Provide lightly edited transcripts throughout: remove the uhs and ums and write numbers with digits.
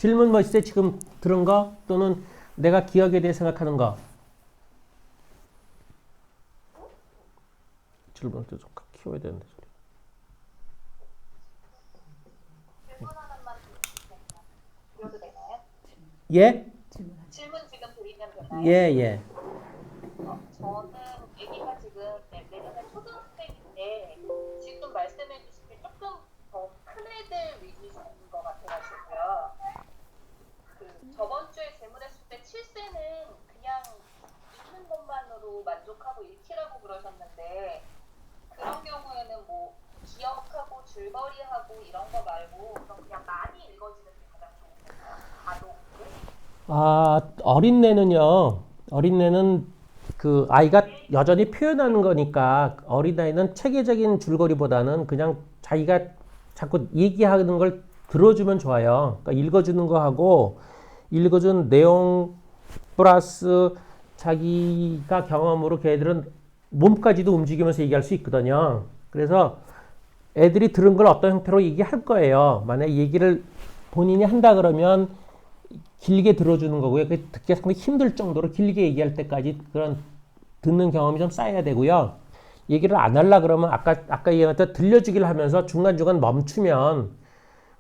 질문 뭐 있어요? 지금 들은 거? 또는 내가 기억에 대해 생각하는 거? 질문을 좀 키워야 되는데. 질문 하나만 드려도 되나요? 예? 질문 지금 드리면 되나요? 예, 예. 저는 아기가 지금 내년에 초등학생인데 지금 말씀해 주신 게 조금 더 큰 애들 위주인 것 같아가지고요. 저번 주에 질문했을 때 7세는 그냥 읽는 것만으로 만족하고 읽히라고 그러셨는데 그런 경우에는 뭐 기억하고 줄거리하고 이런 거 말고 그럼 그냥 많이 읽어주는 게 가장 좋은 건가요? 가독으로? 아, 어린애는 그 아이가 여전히 표현하는 거니까 어린아이는 체계적인 줄거리보다는 그냥 자기가 자꾸 얘기하는 걸 들어주면 좋아요. 그러니까 읽어주는 거 하고 읽어준 내용 플러스 자기가 경험으로 걔들은 몸까지도 움직이면서 얘기할 수 있거든요. 그래서 애들이 들은 걸 어떤 형태로 얘기할 거예요. 만약에 얘기를 본인이 한다 그러면 길게 들어주는 거고요. 듣기 상당히 힘들 정도로 길게 얘기할 때까지 그런 듣는 경험이 좀 쌓여야 되고요. 얘기를 안 하려 그러면 아까 얘기했던 들려주기를 하면서 중간중간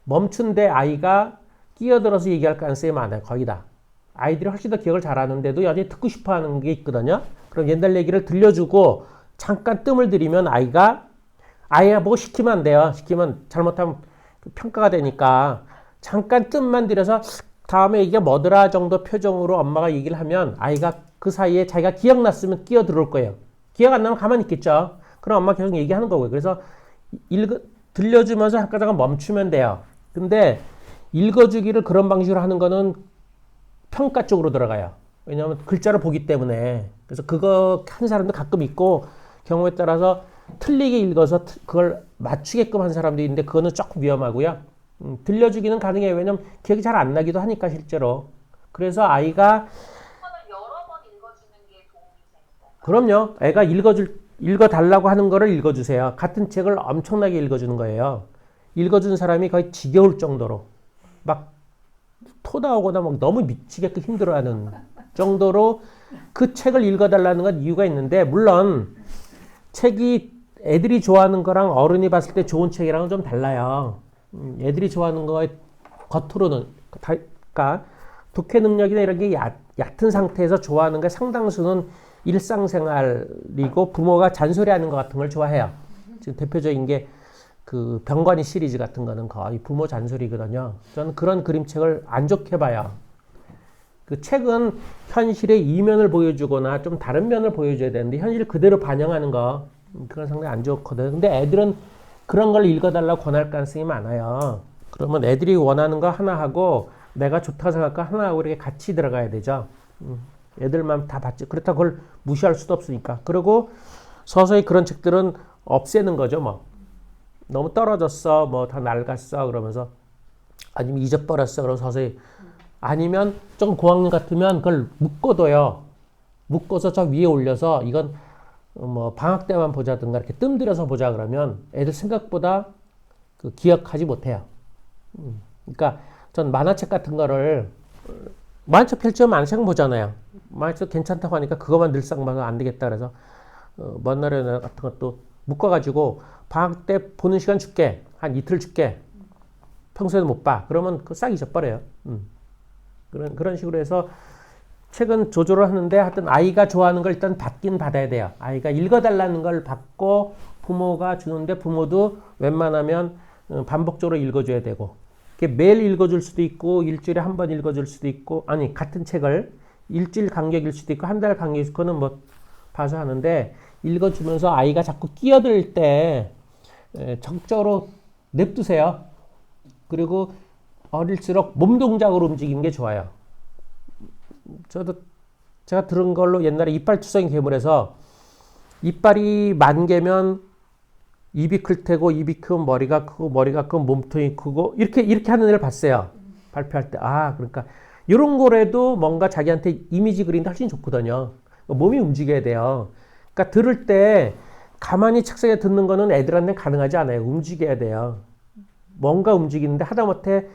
멈춘데 아이가 끼어들어서 얘기할 가능성이 많아요. 거의 다. 아이들이 훨씬 더 기억을 잘하는데도 여전히 듣고 싶어 하는 게 있거든요. 그럼 옛날 얘기를 들려주고 잠깐 뜸을 들이면 아이가 보고 시키면 안 돼요. 시키면 잘못하면 평가가 되니까 잠깐 뜸만 들여서 다음에 이게 뭐더라 정도 표정으로 엄마가 얘기를 하면 아이가 그 사이에 자기가 기억났으면 끼어 들어올 거예요. 기억 안 나면 가만히 있겠죠. 그럼 엄마 계속 얘기하는 거고요. 그래서 들려주면서 잠깐 멈추면 돼요. 근데 읽어주기를 그런 방식으로 하는 거는 평가 쪽으로 들어가요. 왜냐하면 글자를 보기 때문에. 그래서 그거 하는 사람도 가끔 있고 경우에 따라서 틀리게 읽어서 그걸 맞추게끔 한 사람도 있는데 그거는 조금 위험하고요. 들려주기는 가능해요. 왜냐면 기억이 잘 안 나기도 하니까 실제로. 그래서 아이가 여러 번 읽어주는 게 도움이 되는 건가요? 그럼요. 애가 읽어달라고 하는 거를 읽어주세요. 같은 책을 엄청나게 읽어주는 거예요. 읽어주는 사람이 거의 지겨울 정도로 막 토 나오거나 막 너무 미치게끔 힘들어하는 정도로 그 책을 읽어달라는 건 이유가 있는데 물론 책이 애들이 좋아하는 거랑 어른이 봤을 때 좋은 책이랑은 좀 달라요. 애들이 좋아하는 거에 겉으로는 그러니까 독해 능력이나 이런 게 얕은 상태에서 좋아하는 게 상당수는 일상생활이고 부모가 잔소리하는 것 같은 걸 좋아해요. 지금 대표적인 게 그 병관이 시리즈 같은 거는 거의 부모 잔소리거든요. 저는 그런 그림책을 안 좋게 봐요. 그 책은 현실의 이면을 보여주거나 좀 다른 면을 보여줘야 되는데 현실 그대로 반영하는 거 그건 상당히 안 좋거든요. 근데 애들은 그런 걸 읽어달라고 권할 가능성이 많아요. 그러면 애들이 원하는 거 하나 하고 내가 좋다고 생각하는 거 하나 하고 이렇게 같이 들어가야 되죠. 애들만 다 받지. 그렇다고 그걸 무시할 수도 없으니까. 그리고 서서히 그런 책들은 없애는 거죠. 뭐 너무 떨어졌어. 뭐 다 낡았어. 그러면서 아니면 잊어버렸어. 그러면서 서서히 아니면 조금 고학년 같으면 그걸 묶어둬요. 묶어서 저 위에 올려서 이건 뭐 방학 때만 보자든가 이렇게 뜸들여서 보자 그러면 애들 생각보다 그 기억하지 못해요. 그러니까 전 만화책 같은 거를 만화책 펼치면 만화책 보잖아요. 만화책 괜찮다고 하니까 그것만 늘상 봐서 안 되겠다 그래서 먼 날에 같은 것도 묶어가지고 방학 때 보는 시간 줄게. 한 이틀 줄게. 평소에는 못 봐. 그러면 그 싹 잊어버려요. 그런 식으로 해서 책은 조절을 하는데 하여튼 아이가 좋아하는 걸 일단 받긴 받아야 돼요. 아이가 읽어달라는 걸 받고 부모가 주는데 부모도 웬만하면 반복적으로 읽어줘야 되고 매일 읽어줄 수도 있고 일주일에 한 번 읽어줄 수도 있고 아니 같은 책을 일주일 간격일 수도 있고 한 달 간격일 거는 뭐 봐서 하는데 읽어주면서 아이가 자꾸 끼어들 때 적극적으로 냅두세요. 그리고 어릴수록 몸 동작으로 움직이는 게 좋아요. 제가 들은 걸로 옛날에 이빨투성이 괴물에서 이빨이 10,000개면 입이 클 테고 입이 크면 머리가 크고 머리가 크면 몸통이 크고 이렇게 하는 애를 봤어요. 발표할 때. 그러니까 이런 거라도 뭔가 자기한테 이미지 그리는데 훨씬 좋거든요. 몸이 움직여야 돼요. 그러니까 들을 때 가만히 책상에 듣는 거는 애들한테는 가능하지 않아요. 움직여야 돼요. 뭔가 움직이는데 하다못해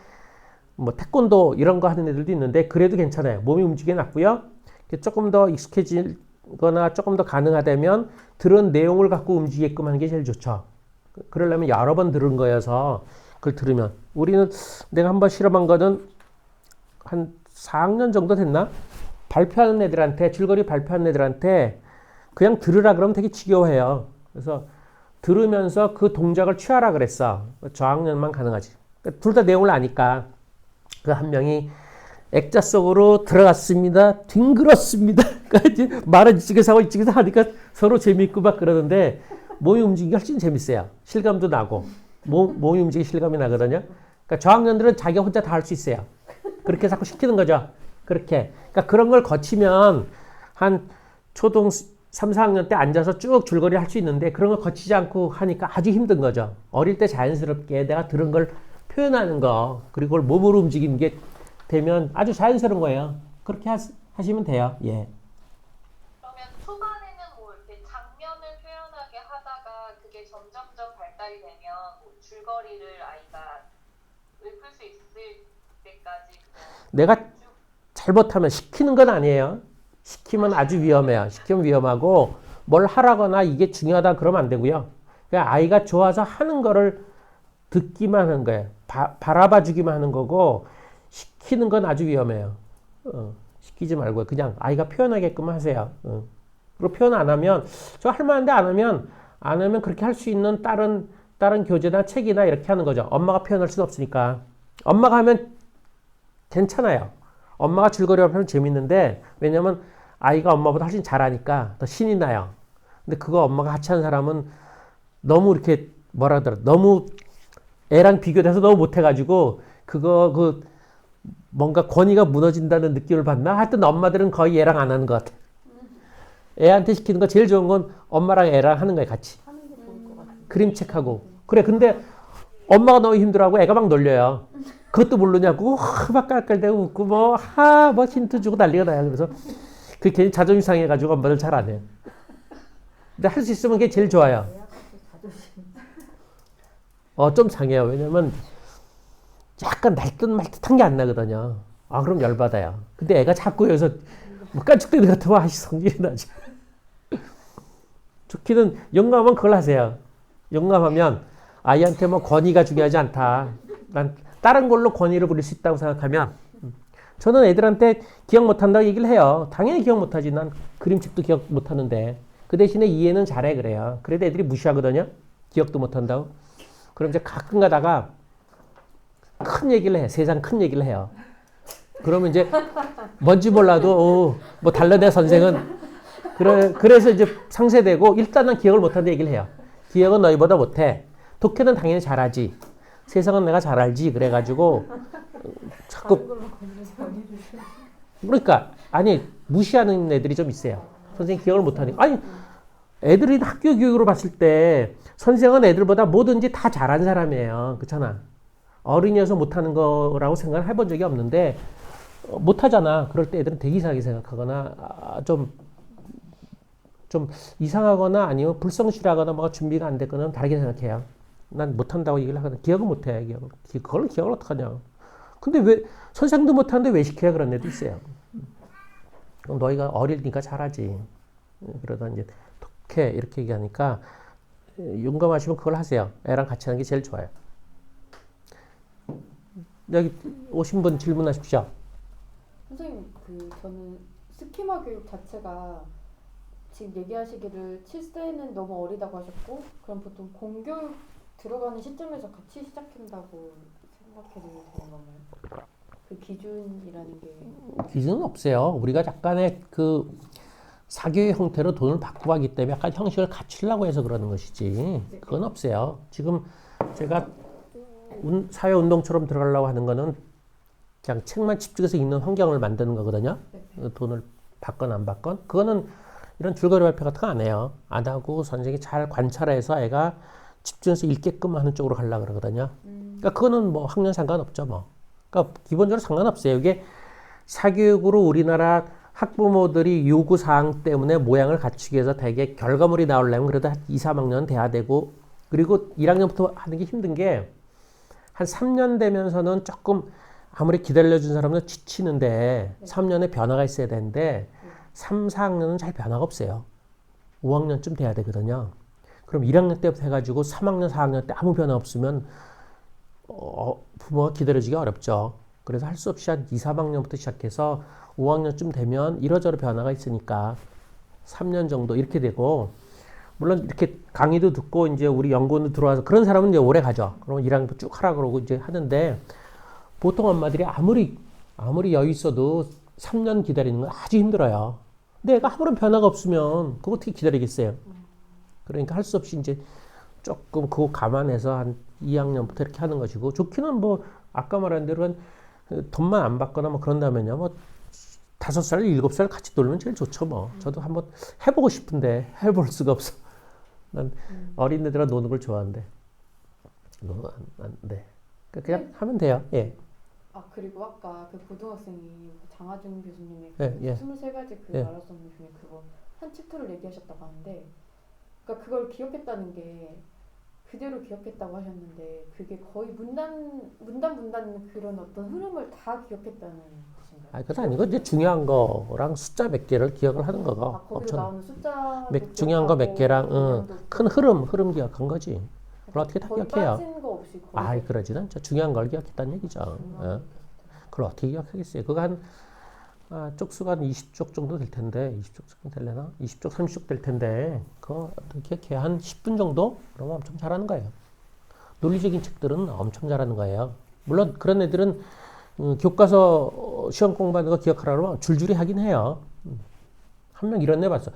뭐 태권도 이런 거 하는 애들도 있는데 그래도 괜찮아요. 몸이 움직여 놨고요. 조금 더 익숙해지거나 조금 더 가능하다면 들은 내용을 갖고 움직이게끔 하는 게 제일 좋죠. 그러려면 여러 번 들은 거여서 그걸 들으면 우리는 내가 한번 실험한 거는 한 4학년 정도 됐나? 발표하는 애들한테 줄거리 발표하는 애들한테 그냥 들으라 그러면 되게 지겨워해요. 그래서 들으면서 그 동작을 취하라 그랬어. 저학년만 가능하지. 둘 다 내용을 아니까 그 한 명이 액자 속으로 들어갔습니다. 뒹굴었습니다. 그러니까 말은 이쪽에서 하고 이쪽에서 하니까 서로 재미있고 막 그러는데 몸이 움직이기 훨씬 재밌어요. 실감도 나고 몸이 움직이기 실감이 나거든요. 그러니까 저학년들은 자기 혼자 다 할 수 있어요. 그렇게 자꾸 시키는 거죠. 그렇게. 그러니까 그런 걸 거치면 한 초등 3, 4학년 때 앉아서 쭉 줄거리 할 수 있는데 그런 걸 거치지 않고 하니까 아주 힘든 거죠. 어릴 때 자연스럽게 내가 들은 걸 표현하는 거 그리고 그걸 몸으로 움직이는 게 되면 아주 자연스러운 거예요. 그렇게 하시면 돼요. 예. 그러면 초반에는 뭐 이렇게 장면을 표현하게 하다가 그게 점점점 발달이 되면 뭐 줄거리를 아이가 읊을 수 있을 때까지 내가 잘못하면 시키는 건 아니에요. 시키면 아주 위험해요. 시키면 위험하고 뭘 하라거나 이게 중요하다 그러면 안 되고요. 그냥 아이가 좋아서 하는 거를 듣기만 하는 거예요. 바라봐 주기만 하는 거고 시키는 건 아주 위험해요. 시키지 말고 그냥 아이가 표현하게끔 하세요. 그리고 표현 안 하면 저 할 만한데 안 하면 그렇게 할 수 있는 다른 교재나 책이나 이렇게 하는 거죠. 엄마가 표현할 수는 없으니까. 엄마가 하면 괜찮아요. 엄마가 줄거리 하면 재밌는데 왜냐면 아이가 엄마보다 훨씬 잘하니까 더 신이 나요. 근데 그거 엄마가 같이 하는 사람은 너무 이렇게 뭐라 그러더라 너무 애랑 비교돼서 너무 못해가지고 그거 뭔가 권위가 무너진다는 느낌을 받나? 하여튼 엄마들은 거의 애랑 안 하는 것 같아. 애한테 시키는 거 제일 좋은 건 엄마랑 애랑 하는 거예요, 같이. 그림책하고. 그래, 근데 엄마가 너무 힘들어하고 애가 막 놀려요. 그것도 모르냐고 막 깔깔대고 웃고 뭐 힌트 주고 난리가 나요. 그래서 그 괜히 자존심 상해가지고 엄마들 잘 안 해요. 근데 할 수 있으면 그게 제일 좋아요. 좀 상해요. 왜냐면 약간 날듯 말듯한 게 안 나거든요. 그럼 열받아요. 근데 애가 자꾸 여기서 뭐 깐죽대는 것 같으면 성질이 나죠. 좋기는 영감하면 그걸 하세요. 영감하면 아이한테 뭐 권위가 중요하지 않다. 난 다른 걸로 권위를 부릴 수 있다고 생각하면 저는 애들한테 기억 못한다고 얘기를 해요. 당연히 기억 못하지. 난 그림책도 기억 못하는데 그 대신에 이해는 잘해 그래요. 그래도 애들이 무시하거든요. 기억도 못한다고. 그럼 이제 가끔 가다가 큰 얘기를 해. 세상 큰 얘기를 해요. 그러면 이제 뭔지 몰라도 뭐 달라내 선생은 그래서 이제 상쇄되고 일단은 기억을 못한다 얘기를 해요. 기억은 너희보다 못해. 독해는 당연히 잘하지. 세상은 내가 잘 알지. 그래가지고 자꾸 그러니까 아니 무시하는 애들이 좀 있어요. 선생님 기억을 못하니까. 아니 애들이 학교 교육으로 봤을 때 선생은 애들보다 뭐든지 다 잘하는 사람이에요. 그렇잖아. 어린이여서 못하는 거라고 생각을 해본 적이 없는데 못하잖아. 그럴 때 애들은 되게 이상하게 생각하거나 좀 이상하거나 아니면 불성실하거나 뭐가 준비가 안 됐거나 다르게 생각해요. 난 못한다고 얘기를 하거든. 기억은 못해. 그걸 기억을 어떡하냐. 근데 왜 선생도 못하는데 왜 시켜야 그런 애도 있어요. 너희가 어리니까 잘하지. 그러다 이제 독해 이렇게 얘기하니까 용감하시면 그걸 하세요. 애랑 같이 하는 게 제일 좋아요. 여기 오신 분 질문하십시오. 선생님, 저는 스키마 교육 자체가 지금 얘기하시기를 7세는 너무 어리다고 하셨고 그럼 보통 공교육 들어가는 시점에서 같이 시작한다고 생각해도 되는 건가요? 그 기준이라는 게 기준은 없어요. 우리가 약간의 그 사교육 형태로 돈을 받고 하기 때문에 약간 형식을 갖추려고 해서 그러는 것이지 그건 없어요. 지금 제가 사회운동처럼 들어가려고 하는 거는 그냥 책만 집중해서 읽는 환경을 만드는 거거든요. 돈을 받건 안 받건 그거는 이런 줄거리 발표 같은 거 안 해요. 안 하고 선생님이 잘 관찰해서 애가 집중해서 읽게끔 하는 쪽으로 가려고 그러거든요. 그러니까 그거는 뭐 학년 상관없죠. 뭐. 그러니까 기본적으로 상관없어요. 이게 사교육으로 우리나라 학부모들이 요구사항 때문에 모양을 갖추기 위해서 되게 결과물이 나오려면 그래도 한 2, 3학년 돼야 되고 그리고 1학년부터 하는 게 힘든 게 한 3년 되면서는 조금 아무리 기다려준 사람은 지치는데 네. 3년에 변화가 있어야 되는데 네. 3, 4학년은 잘 변화가 없어요. 5학년쯤 돼야 되거든요. 그럼 1학년 때부터 해가지고 3학년, 4학년 때 아무 변화 없으면 부모가 기다려주기가 어렵죠. 그래서 할 수 없이 한 2, 3학년부터 시작해서 5학년쯤 되면 이러저러 변화가 있으니까 3년 정도 이렇게 되고, 물론 이렇게 강의도 듣고 이제 우리 연구원도 들어와서 그런 사람은 이제 오래 가죠. 그러면 1학년부터 쭉 하라 그러고 이제 하는데, 보통 엄마들이 아무리 여유 있어도 3년 기다리는 건 아주 힘들어요. 근데 애가 아무런 변화가 없으면 그거 어떻게 기다리겠어요? 그러니까 할 수 없이 이제 조금 그거 감안해서 한 2학년부터 이렇게 하는 것이고, 좋기는 뭐 아까 말한 대로 한 돈만 안 받거나 뭐 그런다면요, 뭐 5살, 7살 같이 놀면 제일 좋죠 뭐. 저도 한번 해보고 싶은데 해볼 수가 없어. 난 어린애들과 노는 걸 좋아하는데 네. 그냥 하면 돼요. 예. 아 그리고 아까 그 고등학생이 장하준 교수님의 예, 예. 23가지 그 예. 마라톤 중에 그거 한 챕터를 얘기하셨다고 하는데, 그러니까 그걸 기억했다는 게 그대로 기억했다고 하셨는데, 그게 거의 문단 그런 어떤 흐름을 다 기억했다는 뜻인가요? 아, 그건 아니고 이제 중요한 거랑 숫자 몇 개를 기억을 하는 거가 아, 거기서 나오는 숫자 중요한 거 몇 개랑 큰 흐름 기억한 거지. 그걸 어떻게 다 거의 기억해요? 빠진 거 없이 거의 아, 그러지는 않죠. 중요한 걸 기억했다는 얘기죠. 예. 그걸 어떻게 기억하겠어요? 그거 한 쪽수가 한 20쪽 정도 될 텐데, 20쪽 정도 되려나? 20쪽, 30쪽 될 텐데, 그거 어떻게 기억해? 한 10분 정도? 그러면 엄청 잘하는 거예요. 논리적인 책들은 엄청 잘하는 거예요. 물론 그런 애들은 교과서 시험 공부하는 거 기억하라고 줄줄이 하긴 해요. 한 명 이런 애 봤어.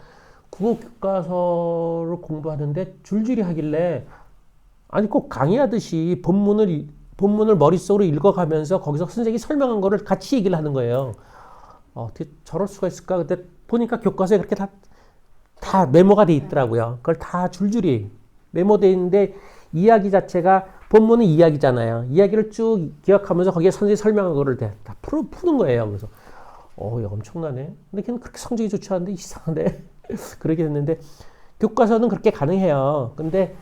국어 교과서를 공부하는데 줄줄이 하길래, 아니 꼭 강의하듯이 본문을 머릿속으로 읽어가면서 거기서 선생님이 설명한 거를 같이 얘기를 하는 거예요. 어떻게 저럴 수가 있을까? 근데 보니까 교과서에 그렇게 다 메모가 돼 있더라고요. 그걸 다 줄줄이 메모돼 있는데, 이야기 자체가 본문은 이야기잖아요. 이야기를 쭉 기억하면서 거기에 선생님이 설명한 거를 다 푸는 거예요. 그래서 이거 엄청나네. 근데 걔는 그렇게 성적이 좋지 않은데 이상한데 그러게 됐는데, 교과서는 그렇게 가능해요. 근데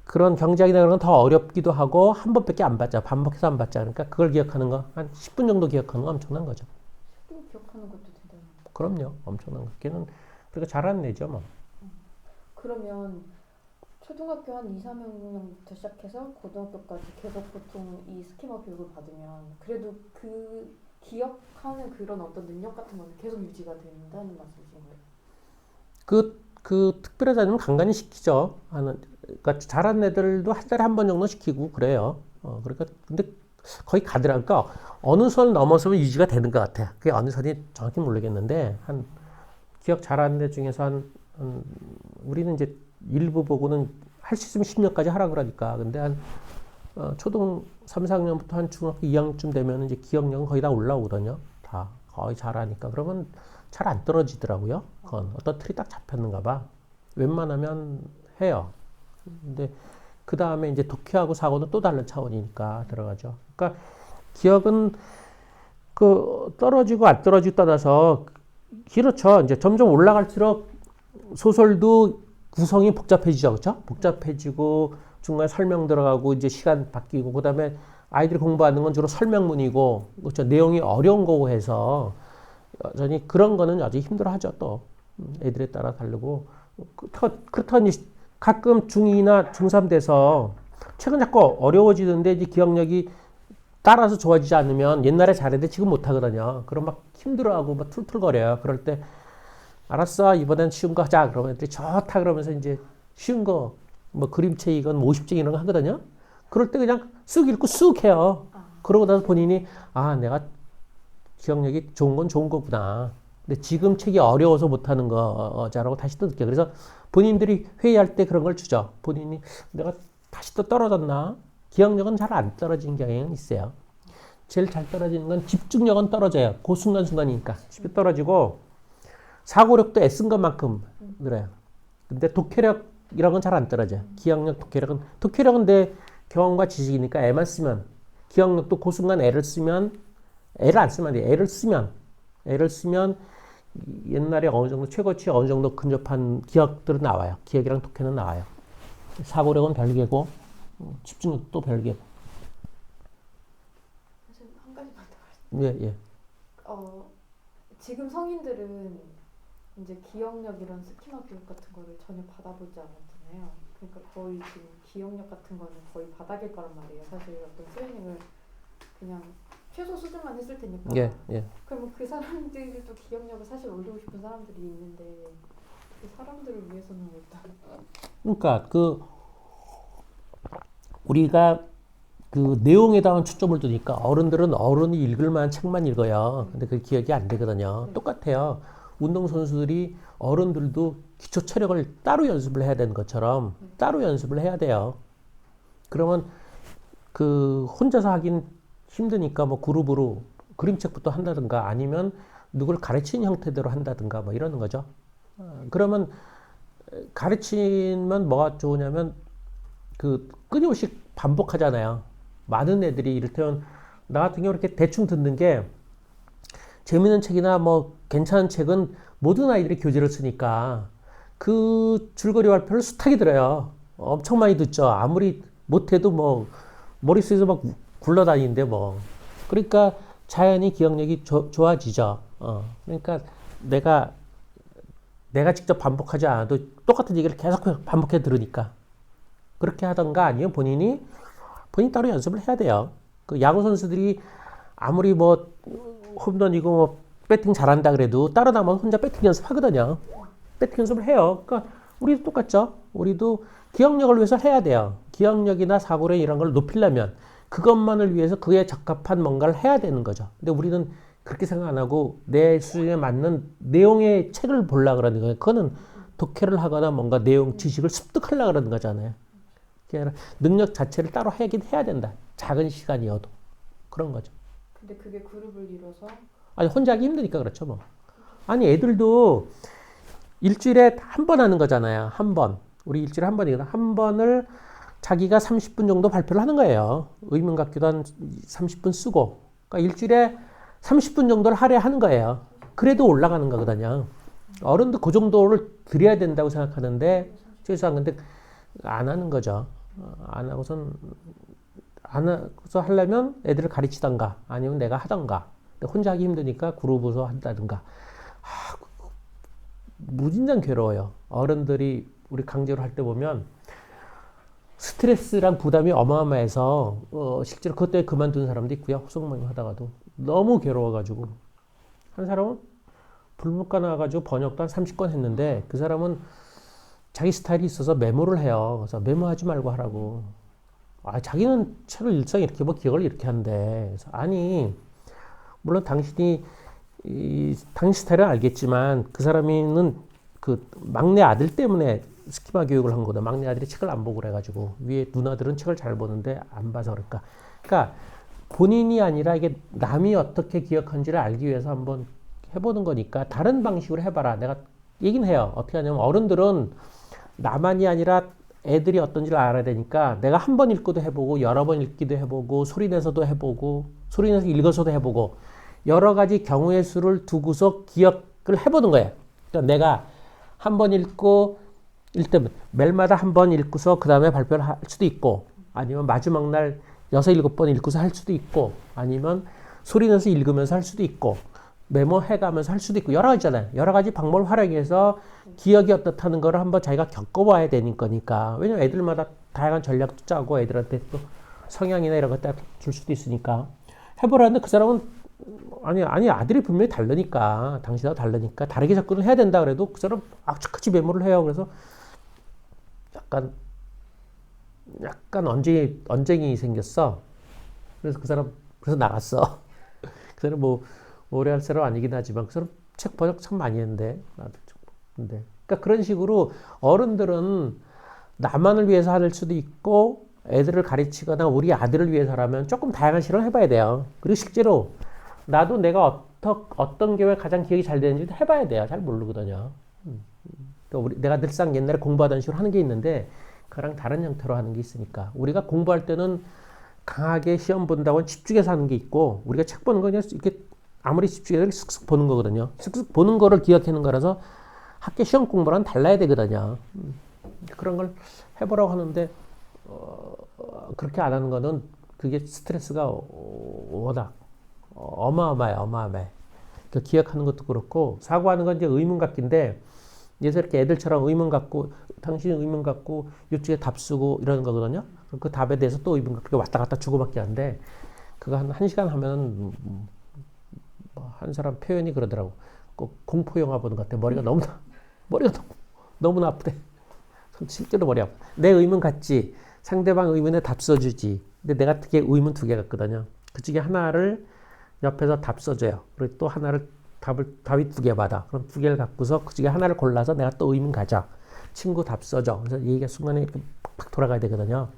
그런 경제학이나 그런 건 더 어렵기도 하고 한 번밖에 안 받자. 반복해서 안 받자. 그러니까 그걸 기억하는 거 한 10분 정도 기억하는 거 엄청난 거죠. 10분 기억하는 것도 대단해. 그럼요. 엄청난 거. 걔는 그렇게 잘하는 애죠 뭐. 그러면 초등학교 한 2, 3학년부터 시작해서 고등학교까지 계속 보통 이 스키마 교육을 받으면 그래도 그 기억하는 그런 어떤 능력 같은 거는 계속 유지가 된다는 말씀이신 거예요? 그 특별하지 않으면 간간히 시키죠. 그러니까 잘하는 애들도 한 달에 한 번 정도 시키고 그래요. 그러니까 근데 거의 가더라니까 어느 선 넘어서면 유지가 되는 것 같아. 그게 어느 선이 정확히 모르겠는데, 한 기억 잘하는 애 중에서 우리는 이제 일부 보고는 할 수 있으면 10년까지 하라 그러니까. 근데 한 초등 3, 4학년부터 한 중학교 2학년쯤 되면 이제 기억력은 거의 다 올라오거든요. 다 거의 잘하니까. 그러면 잘 안 떨어지더라고요. 그건 어떤 틀이 딱 잡혔는가 봐. 웬만하면 해요. 근데 그 다음에 이제 독해하고 사고는 또 다른 차원이니까 들어가죠. 그러니까 기억은 그 떨어지고 안 떨어지고 따라서 그렇죠. 이제 점점 올라갈수록 소설도 구성이 복잡해지죠. 그렇죠? 복잡해지고 중간에 설명 들어가고 이제 시간 바뀌고, 그다음에 아이들이 공부하는 건 주로 설명문이고, 그렇죠? 내용이 어려운 거고 해서 여전히 그런 거는 아주 힘들어하죠. 또 애들에 따라 다르고. 그렇다니 가끔 중2나 중3 돼서 책은 자꾸 어려워지는데 이제 기억력이 따라서 좋아지지 않으면 옛날에 잘했는데 지금 못하거든요. 그럼 막 힘들어하고 막 툴툴거려요. 그럴 때 알았어, 이번엔 쉬운 거 하자. 그러면 애들이 좋다 그러면서 이제 쉬운 거, 뭐 그림책이건 뭐 50장 이런 거 하거든요. 그럴 때 그냥 쓱 읽고 쓱 해요. 그러고 나서 본인이 내가 기억력이 좋은 건 좋은 거구나. 근데 지금 책이 어려워서 못하는 거자라고 다시 또 느껴요. 그래서 본인들이 회의할 때 그런 걸 주죠. 본인이 내가 다시 또 떨어졌나? 기억력은 잘 안 떨어지는 경향은 있어요. 제일 잘 떨어지는 건 집중력은 떨어져요. 그 순간순간이니까. 쉽게 떨어지고, 사고력도 애쓴 것만큼 늘어요. 근데 독해력 이런 건 잘 안 떨어져요. 기억력, 독해력은 내 경험과 지식이니까 애만 쓰면, 기억력도 그 순간 애를 안 쓰면 안 돼요. 애를 쓰면 옛날에 어느 정도 최고치 어느 정도 근접한 기억들은 나와요. 기억이랑 독해는 나와요. 사고력은 별개고 집중력도 별개고. 사실 한 가지만 더 예, 예. 지금 성인들은 이제 기억력 이런 스키마 교육 같은 거를 전혀 받아보지 않았잖아요. 그러니까 거의 지금 기억력 같은 거는 거의 바닥일 거란 말이에요. 사실 어떤 트레이닝을 그냥 최소 수준만 했을 테니까. 예, 예. 그러면 그 사람들도 기억력을 사실 올리고 싶은 사람들이 있는데 그 사람들을 위해서는 일단 그러니까 우리가 그 내용에다가 초점을 두니까 어른들은 어른이 읽을 만한 책만 읽어요. 근데 그게 기억이 안 되거든요. 똑같아요. 운동선수들이 어른들도 기초 체력을 따로 연습을 해야 되는 것처럼 따로 연습을 해야 돼요. 그러면 그 혼자서 하긴 힘드니까 뭐 그룹으로 그림책부터 한다든가 아니면 누굴 가르치는 형태대로 한다든가 뭐 이러는 거죠. 그러면 가르치면 뭐가 좋으냐면 그 끊임없이 반복하잖아요. 많은 애들이 이를테면 나 같은 경우 이렇게 대충 듣는 게 재밌는 책이나 뭐 괜찮은 책은 모든 아이들이 교재를 쓰니까 그 줄거리 발표를 숱하게 들어요. 엄청 많이 듣죠. 아무리 못해도 뭐 머릿속에서 막 굴러다니는데 뭐. 그러니까 자연히 기억력이 좋아지죠. 그러니까 내가 직접 반복하지 않아도 똑같은 얘기를 계속 반복해 들으니까. 그렇게 하던가 아니면 본인이 따로 연습을 해야 돼요. 그 야구 선수들이 아무리 뭐 홈런이고 뭐 배팅 잘한다 그래도 따로 나면 혼자 배팅 연습하거든요. 배팅 연습을 해요. 그러니까 우리도 똑같죠. 우리도 기억력을 위해서 해야 돼요. 기억력이나 사고력 이런 걸 높이려면 그것만을 위해서 그에 적합한 뭔가를 해야 되는 거죠. 근데 우리는 그렇게 생각 안 하고 내 수준에 맞는 내용의 책을 보려고 그러는 거예요. 그거는 독해를 하거나 뭔가 내용 지식을 습득하려고 그러는 거잖아요. 그게 아니라 능력 자체를 따로 하긴 해야 된다. 작은 시간이어도. 그런 거죠. 근데 그게 그룹을 이뤄서 아니 혼자 하기 힘드니까 그렇죠 뭐. 아니 애들도 일주일에 한 번 하는 거잖아요. 한 번. 우리 일주일에 한 번이거든. 한 번을 자기가 30분 정도 발표를 하는 거예요. 의문각기도 한 30분 쓰고. 그러니까 일주일에 30분 정도를 하려 하는 거예요. 그래도 올라가는 거거든요. 어른도 그 정도를 드려야 된다고 생각하는데 최소한 근데 안 하는 거죠. 안 하고서 하려면 애들을 가르치던가 아니면 내가 하던가. 근데 혼자 하기 힘드니까 그룹으로 한다든가. 무진장 괴로워요. 어른들이 우리 강제로 할 때 보면 스트레스랑 부담이 어마어마해서 실제로 그것 때문에 그만둔 사람도 있고요. 후속 모임 하다가도 너무 괴로워가지고 한 사람은 불문과 나와가지고 번역도 한 30건 했는데 그 사람은 자기 스타일이 있어서 메모를 해요. 그래서 메모하지 말고 하라고. 자기는 책을 일상 이렇게 뭐 기억을 이렇게 한대. 그래서 아니 물론 당신 스타일은 알겠지만 그 사람은 그 막내 아들 때문에 스키마 교육을 한 거다. 막내 아들이 책을 안 보고 그래가지고 위에 누나들은 책을 잘 보는데 안 봐서 그럴까. 그러니까 본인이 아니라 이게 남이 어떻게 기억한지를 알기 위해서 한번 해보는 거니까 다른 방식으로 해봐라. 내가 얘기는 해요. 어떻게 하냐면 어른들은 나만이 아니라 애들이 어떤지를 알아야 되니까 내가 한 번 읽고도 해보고 여러 번 읽기도 해보고 소리내서도 해보고 소리내서 읽어서도 해보고 여러 가지 경우의 수를 두고서 기억을 해보는 거예요. 그러니까 내가 한 번 읽고 일단 매일마다 한 번 읽고서 그 다음에 발표를 할 수도 있고 아니면 마지막 날 6, 7번 읽고서 할 수도 있고 아니면 소리내서 읽으면서 할 수도 있고 메모해가면서 할 수도 있고 여러 가지잖아요. 여러 가지 방법을 활용해서 기억이 어떻다는 걸 한번 자기가 겪어봐야 되는 거니까. 왜냐면 애들마다 다양한 전략도 짜고 애들한테 또 성향이나 이런 것들 줄 수도 있으니까 해보라는데 그 사람은 아니 아들이 분명히 다르니까 당신하고 다르니까 다르게 접근을 해야 된다 그래도 그 사람 악착같이 메모를 해요. 그래서 약간 언쟁이 생겼어. 그래서 그 사람 그래서 나갔어. 그 사람 뭐 오래 할 사람 아니긴 하지만 그 사람 책 번역 참 많이 했는데 나도 근데 그러니까 그런 식으로 어른들은 나만을 위해서 할 수도 있고 애들을 가르치거나 우리 아들을 위해서라면 조금 다양한 실험을 해봐야 돼요. 그리고 실제로 나도 내가 어떤 경우에 가장 기억이 잘 되는지도 해봐야 돼요. 잘 모르거든요. 그러니까 내가 늘상 옛날에 공부하던 식으로 하는 게 있는데 그랑 다른 형태로 하는 게 있으니까 우리가 공부할 때는 강하게 시험 본다고 집중해서 하는 게 있고 우리가 책 보는 건 그냥 이렇게 아무리 집중해도 슥슥 보는 거거든요. 슥슥 보는 거를 기억하는 거라서 학교 시험 공부랑 달라야 되거든요. 그런 걸 해보라고 하는데 그렇게 안 하는 거는 그게 스트레스가 워낙 어마어마해, 어마어마해. 그 기억하는 것도 그렇고, 사고하는 건 이제 의문 갖기인데, 예서 이렇게 애들처럼 의문 갖고, 당신이 의문 갖고, 이쪽에 답 쓰고 이러는 거거든요. 그 답에 대해서 또 의문 갖고 왔다 갔다 주고받기 하는데, 그거 한 시간 하면은, 한 사람 표현이 그러더라고. 꼭 공포 영화 보는 것 같아. 머리가 너무나 아프대. 실제로 머리 아파. 내 의문 같지. 상대방 의문에 답 써주지. 근데 내가 특히 의문 2개 같거든요. 그 중에 하나를 옆에서 답 써줘요. 그리고 또 하나를 답이 2개 받아. 그럼 2개를 갖고서 그 중에 하나를 골라서 내가 또 의문 가져. 친구 답 써줘. 그래서 얘기가 순간에 이렇게 팍 돌아가야 되거든요.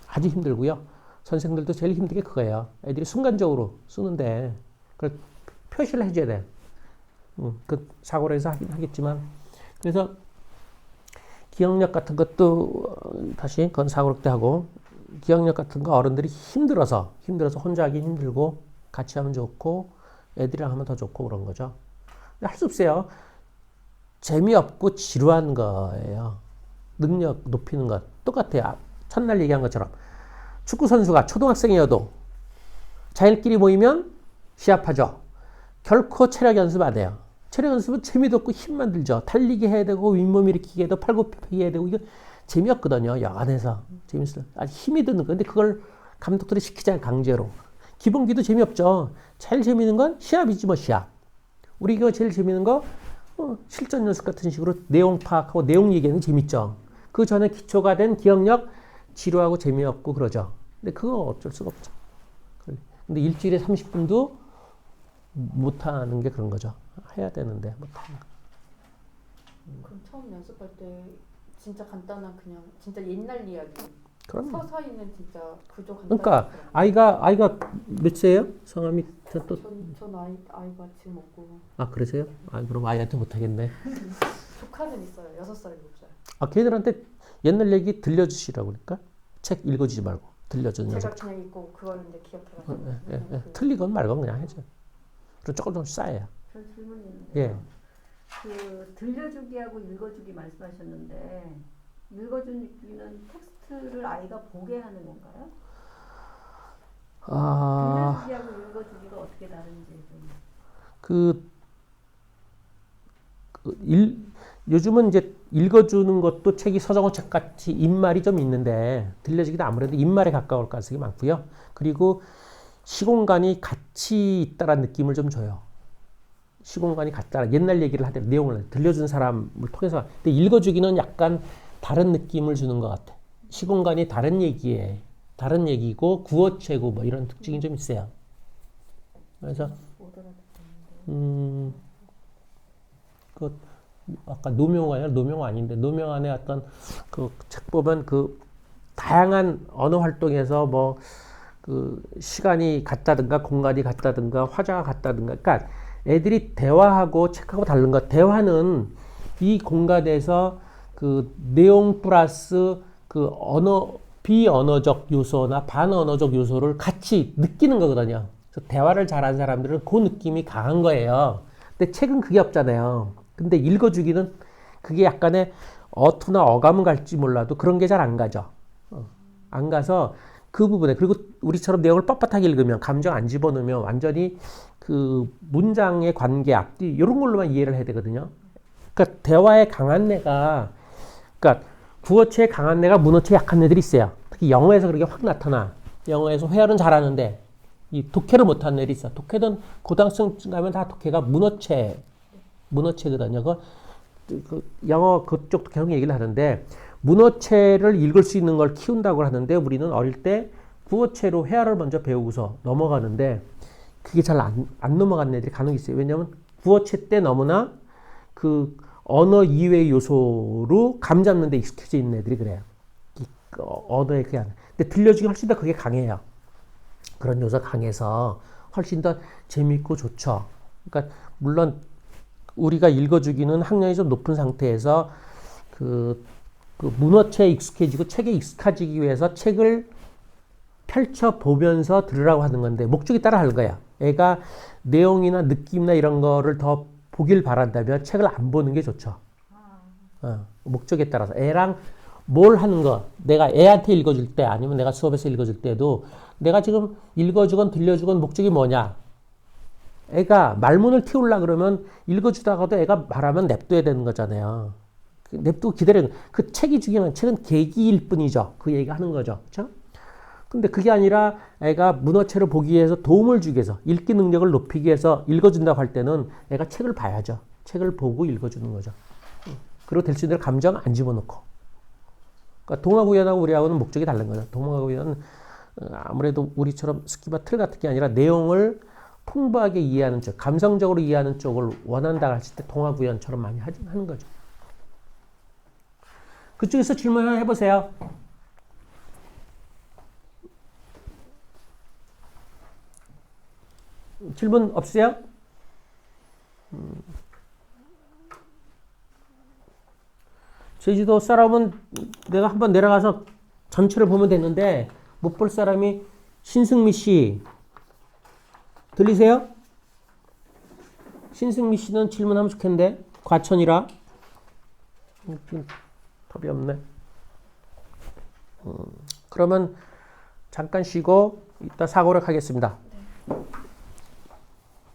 아주 힘들고요. 선생들도 제일 힘든 게 그거예요. 애들이 순간적으로 쓰는데 그걸 표시를 해줘야 돼. 그 사고로 해서 하긴 하겠지만. 그래서 기억력 같은 것도 다시 그건 사고로 때 하고, 기억력 같은 거 어른들이 힘들어서 혼자 하기 힘들고 같이 하면 좋고 애들이랑 하면 더 좋고 그런 거죠. 할 수 없어요. 재미없고 지루한 거예요. 능력 높이는 것 똑같아요. 첫날 얘기한 것처럼 축구 선수가 초등학생이어도 자기들끼리 모이면 시합하죠. 결코 체력 연습 안 해요. 체력 연습은 재미도 없고 힘만 들죠. 달리기 해야 되고 윗몸 일으키기 해야 되고 팔굽혀펴기 해야 되고 이거 재미없거든요. 여간해서 재밌어요. 아주 힘이 드는 거. 근데 그걸 감독들이 시키잖아요. 강제로. 기본기도 재미없죠. 제일 재미있는 건 시합이지 뭐 시합. 우리 이거 제일 재미있는 거 실전 연습 같은 식으로 내용 파악하고 내용 얘기하는 게 재밌죠. 그 전에 기초가 된 기억력 지루하고 재미없고 그러죠. 근데 그거 어쩔 수가 없죠. 근데 일주일에 30분도 못하는 게 그런 거죠. 해야 되는데 못하는 거. 그럼 처음 연습할 때 진짜 간단한 그냥 진짜 옛날 이야기. 그럼. 서사있는 진짜 구조 간단. 그러니까 아이가 몇 세예요? 성함이 또. 전 아이가 지금 없고. 아 그러세요? 아 그럼 아이한테 못하겠네. 조카는 있어요. 6살, 7살. 아 걔들한테 옛날 얘기 들려주시라고 그러니까 책 읽어주지 말고 들려주는 제가 연습. 그냥 읽고 그거는 이제 기억해가지고. 틀리건 말건 그냥 해줘. 그리고 조금씩 쌓여요. 저 질문이 있는데 예. 그 들려주기하고 읽어주기 말씀하셨는데 읽어주기는 텍스트를 아이가 보게 하는 건가요? 들려주기하고 읽어주기가 어떻게 다른지 좀. 요즘은 이제 읽어주는 것도 책이 서정어 책 같이 입말이 좀 있는데 들려주기도 아무래도 입말에 가까울 가능성이 많고요. 그리고 시공간이 같이 있다라는 느낌을 좀 줘요. 시공간이 같다. 옛날 얘기를 하더라도 내용을 들려준 사람을 통해서. 근데 읽어주기는 약간 다른 느낌을 주는 것 같아. 시공간이 다른 얘기고 구어체고 뭐 이런 특징이 좀 있어요. 그래서 그 아까 노명 아닌데 노명 안에 어떤 그 책 보면 그 다양한 언어 활동에서 뭐 그 시간이 같다든가 공간이 같다든가 화자가 같다든가 그러니까 애들이 대화하고 책하고 다른 것. 대화는 이 공간에서 그 내용 플러스 그 비언어적 요소나 반언어적 요소를 같이 느끼는 거거든요. 그래서 대화를 잘하는 사람들은 그 느낌이 강한 거예요. 근데 책은 그게 없잖아요. 근데 읽어주기는 그게 약간의 어투나 어감은 갈지 몰라도 그런 게 잘 안 가죠. 안 가서 그 부분에 그리고 우리처럼 내용을 뻣뻣하게 읽으면 감정 안 집어넣으면 완전히 그 문장의 관계, 앞뒤 이런 걸로만 이해를 해야 되거든요. 그러니까 대화에 강한 애가 그러니까 구어체에 강한 애가 문어체에 약한 애들이 있어요. 특히 영어에서 그렇게 확 나타나. 영어에서 회화는 잘하는데 이 독해를 못하는 애들이 있어. 독해는 고등학생 가면 다 독해가 문어체거든요. 그 영어 그쪽도 계속 얘기를 하는데 문어체를 읽을 수 있는 걸 키운다고 하는데 우리는 어릴 때 구어체로 회화를 먼저 배우고서 넘어가는데 그게 잘 안 넘어가는 애들이 간혹 있어요. 왜냐하면 구어체 때 너무나 그 언어 이외의 요소로 감 잡는 데 익숙해져 있는 애들이 그래요. 언어에 그게 안. 근데 들려주기 훨씬 더 그게 강해요. 그런 요소가 강해서 훨씬 더 재밌고 좋죠. 그러니까 물론 우리가 읽어주기는 학년이 좀 높은 상태에서 그 문어체에 익숙해지고 책에 익숙해지기 위해서 책을 펼쳐보면서 들으라고 하는 건데 목적이 따라 다른 거야. 애가 내용이나 느낌이나 이런 거를 더 보길 바란다면 책을 안 보는 게 좋죠. 목적에 따라서 애랑 뭘 하는 거 내가 애한테 읽어줄 때 아니면 내가 수업에서 읽어줄 때도 내가 지금 읽어주건 들려주건 목적이 뭐냐 애가 말문을 틔우려 그러면 읽어주다가도 애가 말하면 냅둬야 되는 거잖아요. 냅두고 기다려야 그 책이 중요한 책은 계기일 뿐이죠. 그 얘기가 하는 거죠. 그렇죠? 근데 그게 아니라 애가 문어체를 보기 위해서 도움을 주기 위해서 읽기 능력을 높이기 위해서 읽어준다고 할 때는 애가 책을 봐야죠. 책을 보고 읽어주는 거죠. 그리고 될 수 있는 감정 안 집어넣고. 그러니까 동화구연하고 우리하고는 목적이 다른 거죠. 동화구연은 아무래도 우리처럼 스키마 틀 같은 게 아니라 내용을 풍부하게 이해하는 쪽, 감성적으로 이해하는 쪽을 원한다 했을 때 동화구연처럼 많이 하는 거죠. 그쪽에서 질문 하나 해보세요. 질문 없으세요? 제주도 사람은 내가 한번 내려가서 전체를 보면 됐는데 못 볼 사람이 신승미 씨 들리세요? 신승미 씨는 질문하면 좋겠는데 과천이라 답이 없네. 그러면 잠깐 쉬고 이따 사고를 하겠습니다.